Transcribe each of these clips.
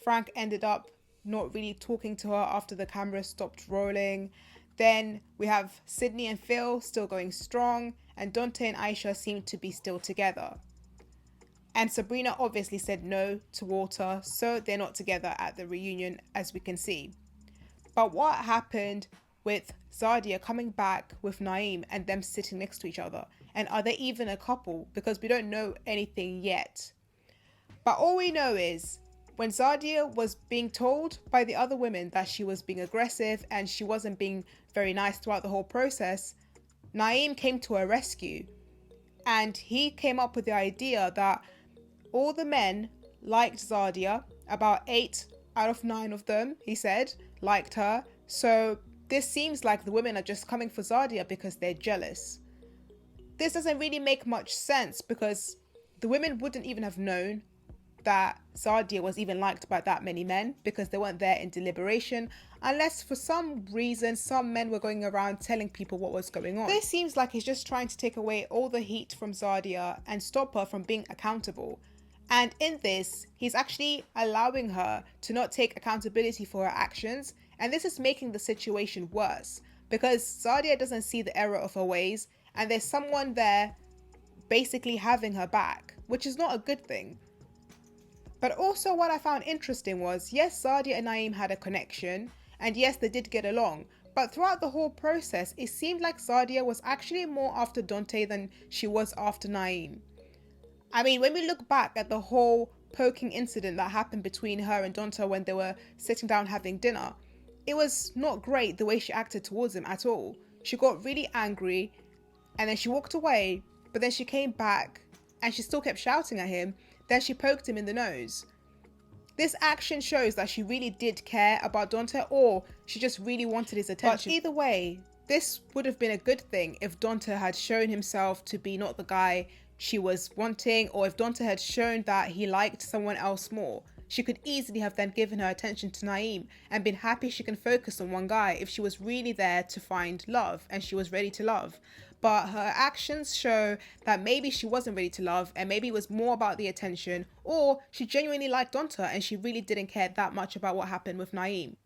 Frank ended up not really talking to her after the camera stopped rolling. Then we have Sydney and Phil still going strong, and Dante and Aisha seem to be still together. And Sabrina obviously said no to Walter, so they're not together at the reunion, as we can see. But what happened with Zadia coming back with Naim and them sitting next to each other? And are they even a couple? Because we don't know anything yet. But all we know is when Zadia was being told by the other women that she was being aggressive and she wasn't being very nice throughout the whole process, Naim came to her rescue. And he came up with the idea that all the men liked Zadia. About 8 out of 9 of them, he said, liked her. So this seems like the women are just coming for Zadia because they're jealous. This doesn't really make much sense because the women wouldn't even have known that Zardia was even liked by that many men because they weren't there in deliberation, unless for some reason some men were going around telling people what was going on. This seems like he's just trying to take away all the heat from Zardia and stop her from being accountable. And in this, he's actually allowing her to not take accountability for her actions, and this is making the situation worse because Zardia doesn't see the error of her ways, and there's someone there basically having her back, which is not a good thing. But also what I found interesting was, yes, Zadia and Naim had a connection, and yes, they did get along, but throughout the whole process, it seemed like Zadia was actually more after Dante than she was after Naim. I mean, when we look back at the whole poking incident that happened between her and Dante when they were sitting down having dinner, it was not great the way she acted towards him at all. She got really angry, and then she walked away, but then she came back, and she still kept shouting at him. Then she poked him in the nose. This action shows that she really did care about Dante, or she just really wanted his attention. But either way, this would have been a good thing if Dante had shown himself to be not the guy she was wanting, or if Dante had shown that he liked someone else more. She could easily have then given her attention to Naim and been happy she can focus on one guy if she was really there to find love and she was ready to love. But her actions show that maybe she wasn't ready to love, and maybe it was more about the attention, or she genuinely liked Dante and she really didn't care that much about what happened with Naim.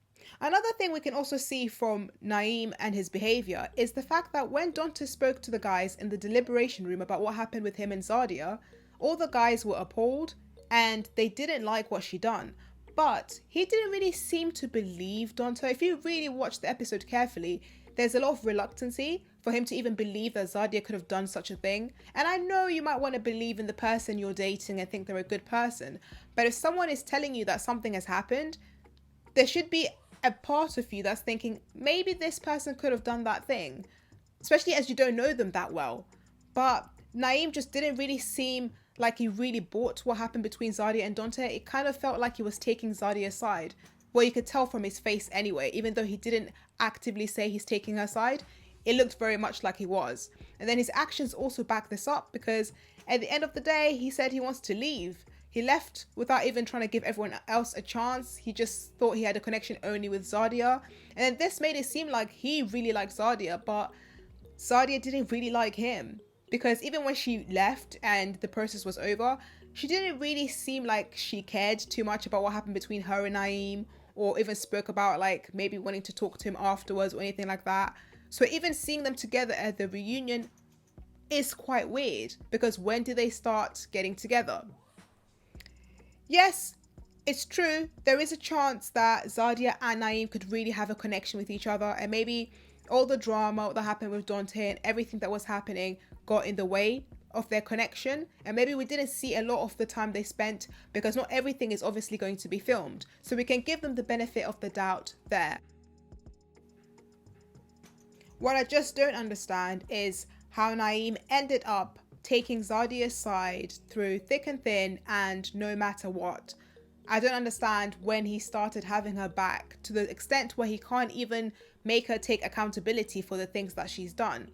Another thing we can also see from Naim and his behaviour is the fact that when Dante spoke to the guys in the deliberation room about what happened with him and Zardia, all the guys were appalled and they didn't like what she done. But he didn't really seem to believe Dante. If you really watch the episode carefully, there's a lot of reluctancy for him to even believe that Zardia could have done such a thing. And I know you might want to believe in the person you're dating and think they're a good person, but if someone is telling you that something has happened, there should be a part of you that's thinking maybe this person could have done that thing, especially as you don't know them that well. But Naim just didn't really seem like he really bought what happened between Zardia and Dante. It kind of felt like he was taking Zardia's side. Well, you could tell from his face anyway, even though he didn't actively say he's taking her side, it looked very much like he was. And then his actions also back this up, because at the end of the day, he said he wants to leave. He left without even trying to give everyone else a chance. He just thought he had a connection only with Zardia. And then this made it seem like he really liked Zardia, but Zardia didn't really like him. Because even when she left and the process was over, she didn't really seem like she cared too much about what happened between her and Naim, or even spoke about like maybe wanting to talk to him afterwards or anything like that. So even seeing them together at the reunion is quite weird, because when did they start getting together? Yes, it's true, there is a chance that Zadia and Naim could really have a connection with each other, and maybe all the drama that happened with Dante and everything that was happening got in the way of their connection, and maybe we didn't see a lot of the time they spent, because not everything is obviously going to be filmed, so we can give them the benefit of the doubt there. What I just don't understand is how Naim ended up taking Zardia's side through thick and thin and no matter what. I don't understand when he started having her back to the extent where he can't even make her take accountability for the things that she's done.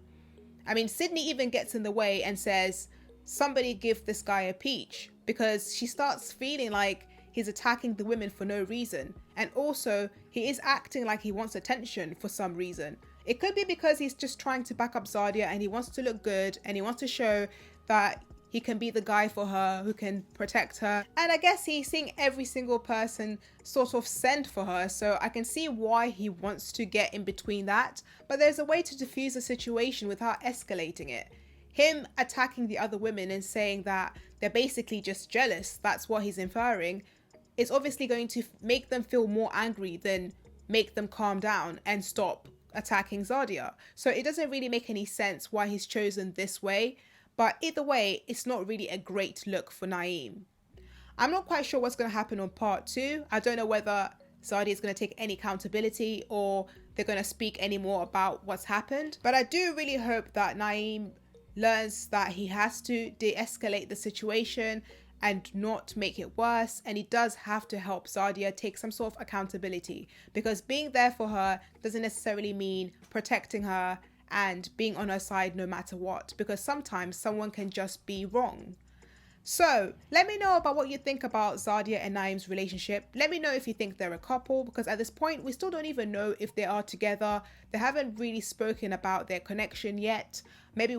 I mean, Sydney even gets in the way and says, somebody give this guy a peach, because she starts feeling like he's attacking the women for no reason. And also, he is acting like he wants attention for some reason. It could be because he's just trying to back up Zadia and he wants to look good and he wants to show that He can be the guy for her who can protect her. And I guess he's seeing every single person sort of send for her. So I can see why he wants to get in between that. But there's a way to diffuse the situation without escalating it. Him attacking the other women and saying that they're basically just jealous, that's what he's inferring, is obviously going to make them feel more angry than make them calm down and stop attacking Zadia. So it doesn't really make any sense why he's chosen this way. But either way, it's not really a great look for Naim. I'm not quite sure what's going to happen on part 2. I don't know whether Zadia is going to take any accountability or they're going to speak any more about what's happened. But I do really hope that Naim learns that he has to de-escalate the situation and not make it worse, and he does have to help Zardia take some sort of accountability, because being there for her doesn't necessarily mean protecting her and being on her side no matter what, because sometimes someone can just be wrong. So let me know about what you think about Zadia and Naim's relationship. Let me know if you think they're a couple, because at this point we still don't even know if they are together. They haven't really spoken about their connection yet. Maybe we'll